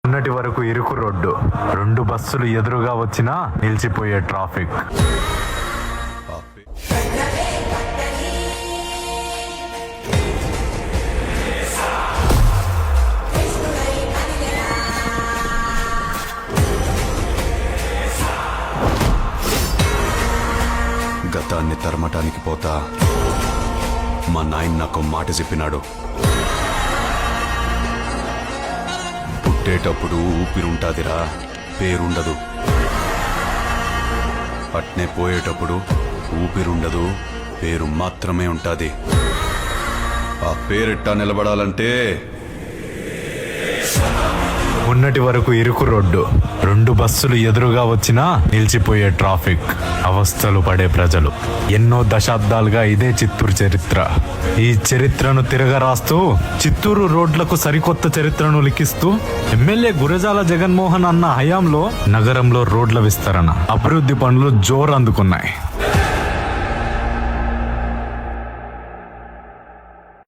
మొన్నటి వరకు ఇరుకు రోడ్డు, 2 బస్సులు ఎదురుగా వచ్చినా నిలిచిపోయే ట్రాఫిక్. గతాన్ని తరమటానికి పోతా మా నాయన నాకు మాట చెప్పినాడు. పుట్టేటప్పుడు ఊపిరుంటాదిరా, పేరుండదు. అట్నే పోయేటప్పుడు ఊపిరుండదు, పేరు మాత్రమే ఉంటాది. ఆ పేరెట్టా నిలబడాలంటే మొన్నటి వరకు ఇరుకు రోడ్డు, 2 బస్సులు ఎదురుగా వచ్చినా నిలిచిపోయే ట్రాఫిక్. అవస్థలు పడే ప్రజలు. ఎన్నో దశాబ్దాలుగా ఇదే చిత్తూరు చరిత్ర. ఈ చరిత్రను తిరగరాస్తూ చిత్తూరు రోడ్లకు సరికొత్త చరిత్రను లిఖిస్తూ ఎమ్మెల్యే గురజాల జగన్మోహన్ అన్న హయాంలో నగరంలో రోడ్ల విస్తరణ, అభివృద్ధి పనులు జోరు అందుకున్నాయి.